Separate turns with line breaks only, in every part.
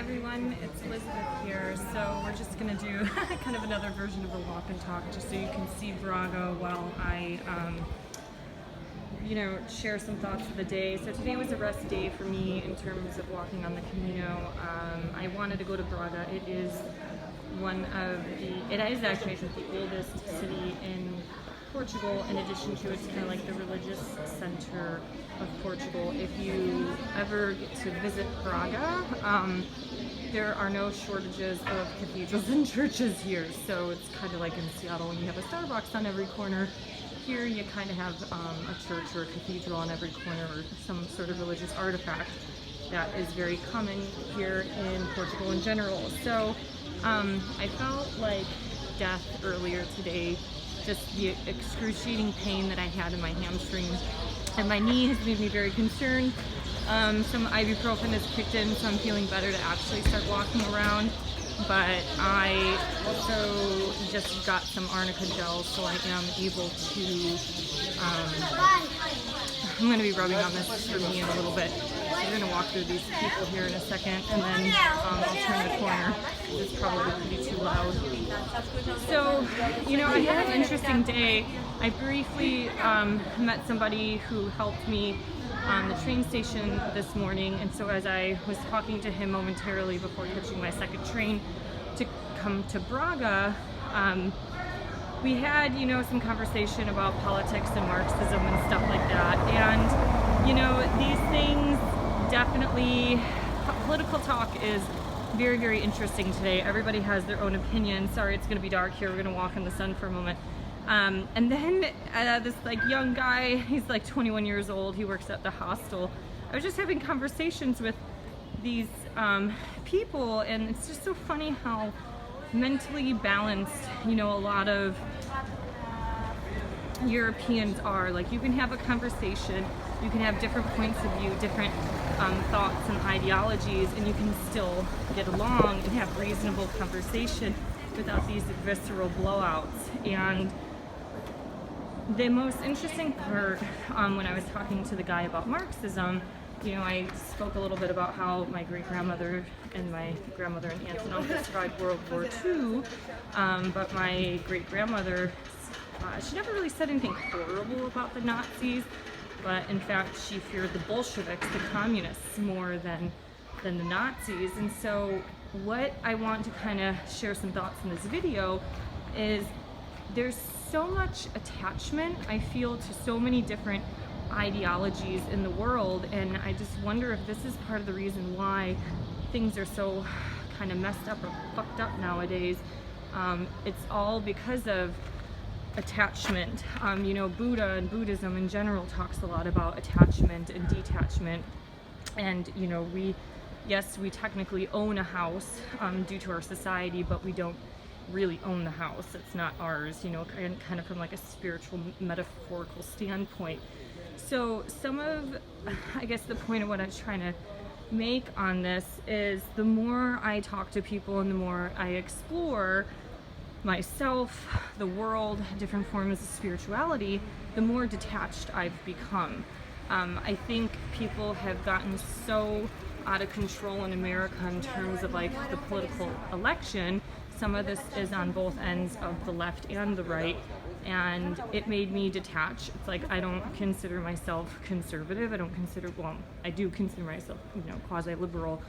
everyone, it's Elizabeth here. So we're just gonna do kind of another version of a walk and talk, just so you can see Braga while I, share some thoughts of the day. So today was a rest day for me in terms of walking on the Camino. I wanted to go to Braga. It is actually I think the oldest city in Portugal. In addition to, it's kind of like the religious center of Portugal. If you ever get to visit Braga, there are no shortages of cathedrals and churches here. So it's kind of like in Seattle when you have a Starbucks on every corner. Here you kind of have a church or a cathedral on every corner, or some sort of religious artifact that is very common here in Portugal in general. So I felt like death earlier today. Just the excruciating pain that I had in my hamstring and my knee has made me very concerned. Some ibuprofen has kicked in, so I'm feeling better to actually start walking around. But I also just got some arnica gel, so I am able to, I'm going to be rubbing on this for me in a little bit. We're going to walk through these people here in a second, and then I'll turn the corner. It's probably pretty too loud. So, I had an interesting day. I briefly met somebody who helped me on the train station this morning, and so as I was talking to him momentarily before catching my second train to come to Braga, we had, some conversation about politics and Marxism and stuff like that. And, these things definitely, political talk is very, very interesting today. Everybody has their own opinion. Sorry, it's going to be dark here. We're going to walk in the sun for a moment. And then this young guy, he's 21 years old. He works at the hostel. I was just having conversations with these people, and it's just so funny how mentally balanced, a lot of Europeans are. You can have a conversation, you can have different points of view, different thoughts and ideologies, and you can still get along and have reasonable conversation without these visceral blowouts. And the most interesting part, when I was talking to the guy about Marxism, I spoke a little bit about how my great-grandmother and my grandmother and aunts and uncles survived World War II, but my great-grandmother, she never really said anything horrible about the Nazis, but in fact she feared the Bolsheviks, the communists, more than the Nazis. And so what I want to kind of share some thoughts in this video is there's so much attachment, I feel, to so many different ideologies in the world, and I just wonder if this is part of the reason why things are so kind of messed up or fucked up nowadays. It's all because of attachment. Buddha and Buddhism in general talks a lot about attachment and detachment, and we technically own a house due to our society, but we don't really own the house. It's not ours, kind of from a spiritual, metaphorical standpoint. So some of, I guess, the point of what I was trying to make on this is the more I talk to people and the more I explore myself, the world, different forms of spirituality, the more detached I've become. I think people have gotten so out of control in America in terms of the political election. Some of this is on both ends of the left and the right, and it made me detach. It's I don't consider myself conservative. I do consider myself, quasi-liberal,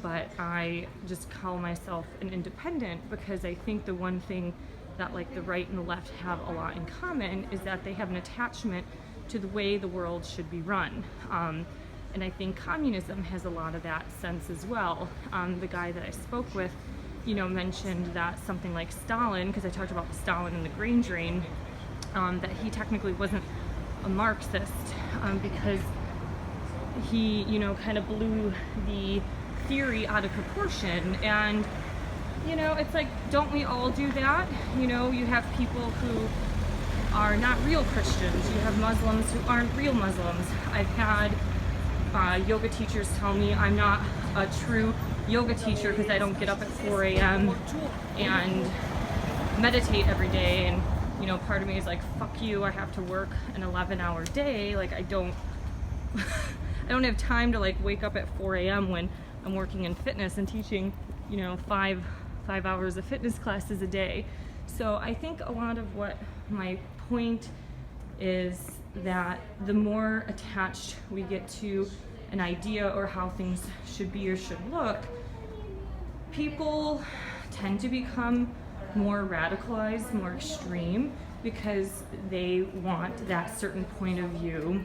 but I just call myself an independent because I think the one thing that the right and the left have a lot in common is that they have an attachment to the way the world should be run. And I think communism has a lot of that sense as well. The guy that I spoke with, mentioned that something like Stalin, because I talked about Stalin and the grain drain, that he technically wasn't a Marxist because he, kind of blew the theory out of proportion. And, it's don't we all do that? You have people who are not real Christians. You have Muslims who aren't real Muslims. I've had yoga teachers tell me I'm not a true yoga teacher because I don't get up at 4 a.m. and meditate every day. And part of me is fuck you, I have to work an 11-hour day. I don't have time to wake up at 4 a.m. when I'm working in fitness and teaching, you know, five hours of fitness classes a day. So I think a lot of what my point is that the more attached we get to an idea or how things should be or should look, people tend to become more radicalized, more extreme, because they want that certain point of view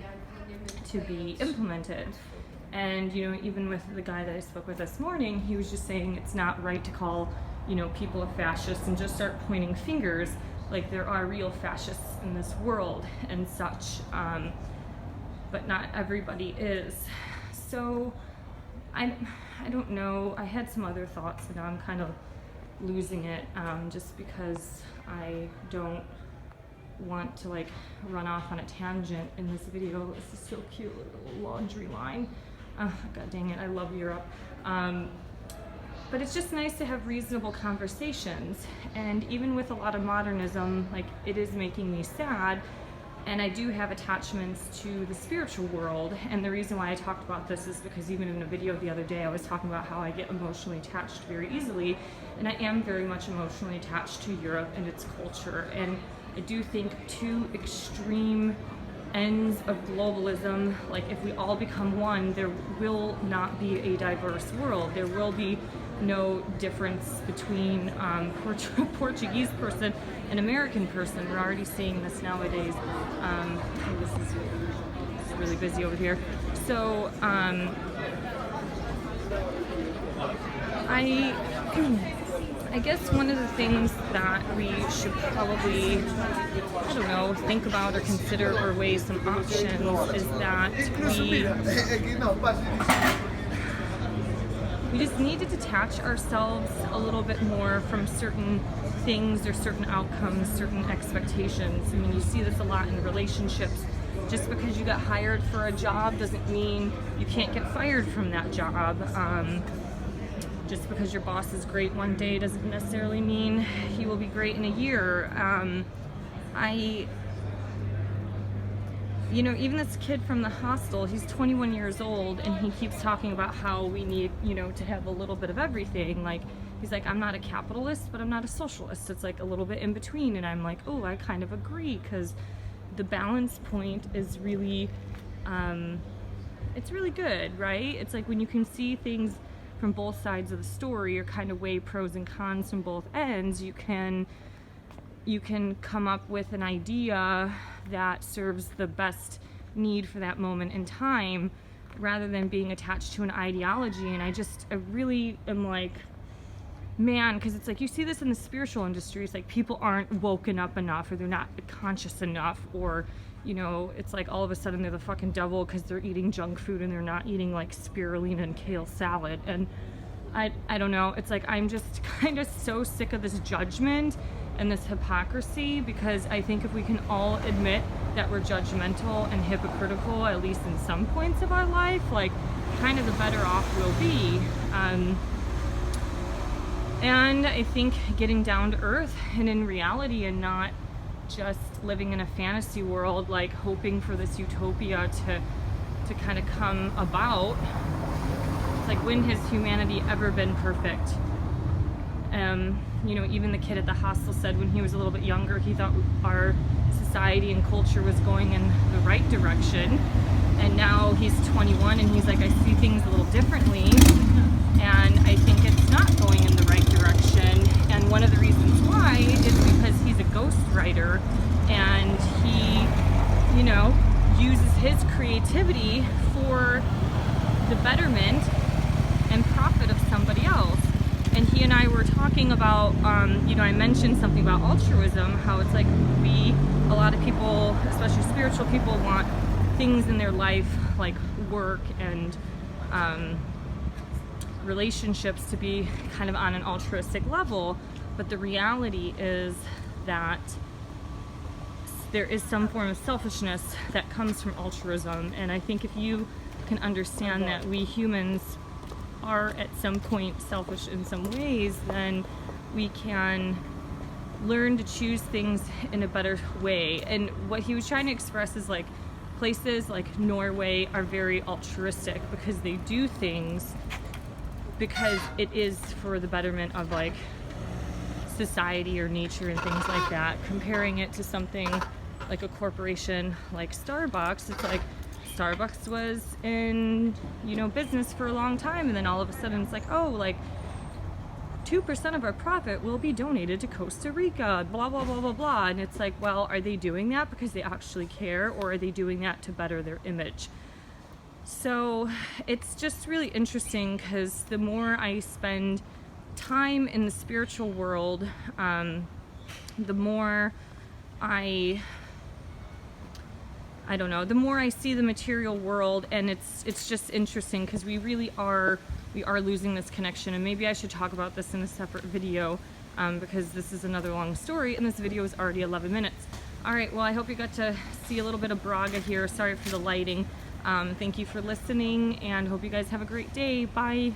to be implemented. And, you know, even with the guy that I spoke with this morning, he was just saying it's not right to call, you know, people a fascist and just start pointing fingers. Like, there are real fascists in this world and such, but not everybody is. So I don't know. I had some other thoughts, and now I'm kind of losing it, just because I don't want to like run off on a tangent in this video. This is so cute, a little laundry line. Oh, God dang it, I love Europe. But it's just nice to have reasonable conversations. And even with a lot of modernism, like, it is making me sad. And I do have attachments to the spiritual world. And the reason why I talked about this is because even in a video the other day, I was talking about how I get emotionally attached very easily. And I am very much emotionally attached to Europe and its culture. And I do think two extreme ends of globalism, like if we all become one, there will not be a diverse world. There will be no difference between Portuguese person and American person. We're already seeing this nowadays. This is really busy over here. So I guess one of the things that we should probably, I don't know, think about or consider or weigh some options is that we just need to detach ourselves a little bit more from certain things or certain outcomes, certain expectations. I mean, you see this a lot in relationships. Just because you got hired for a job doesn't mean you can't get fired from that job. Just because your boss is great one day doesn't necessarily mean he will be great in a year. You know, even this kid from the hostel, he's 21 years old, and he keeps talking about how we need, you know, to have a little bit of everything. Like, he's like, I'm not a capitalist, but I'm not a socialist. It's like a little bit in between. And I'm like, oh, I kind of agree, because the balance point is really, it's really good, right? It's like when you can see things from both sides of the story, or kind of weigh pros and cons from both ends, you can come up with an idea that serves the best need for that moment in time, rather than being attached to an ideology. And I really am like, man, because it's like you see this in the spiritual industry. It's like people aren't woken up enough, or they're not conscious enough, or, you know, it's like all of a sudden they're the fucking devil because they're eating junk food and they're not eating like spirulina and kale salad. And I don't know, it's like I'm just kind of so sick of this judgment and this hypocrisy, because I think if we can all admit that we're judgmental and hypocritical, at least in some points of our life, like, kind of the better off we'll be. And I think getting down to earth and in reality, and not just living in a fantasy world, like hoping for this utopia to kind of come about. It's like, when has humanity ever been perfect? You know, even the kid at the hostel said when he was a little bit younger, he thought our society and culture was going in the right direction. And now he's 21 and he's like, I see things a little differently. And I think it's not going in the right direction. And one of the reasons why is because he's a ghostwriter, and he, you know, uses his creativity for the betterment and profit of somebody else. And he and I were talking about, you know, I mentioned something about altruism, how it's like a lot of people, especially spiritual people, want things in their life like work and relationships to be kind of on an altruistic level. But the reality is that there is some form of selfishness that comes from altruism. And I think if you can understand that we humans are at some point selfish in some ways, then we can learn to choose things in a better way. And what he was trying to express is like places like Norway are very altruistic because they do things because it is for the betterment of like society or nature and things like that. Comparing it to something like a corporation like Starbucks, it's like Starbucks was in, you know, business for a long time, and then all of a sudden it's like, oh, like 2% of our profit will be donated to Costa Rica, blah, blah, blah, blah, blah. And it's like, well, are they doing that because they actually care, or are they doing that to better their image? So it's just really interesting, because the more I spend time in the spiritual world, the more I don't know, the more I see the material world, and it's just interesting, because we really are losing this connection. And maybe I should talk about this in a separate video, because this is another long story, and this video is already 11 minutes. All right, well, I hope you got to see a little bit of Braga here. Sorry for the lighting. Thank you for listening, and hope you guys have a great day. Bye.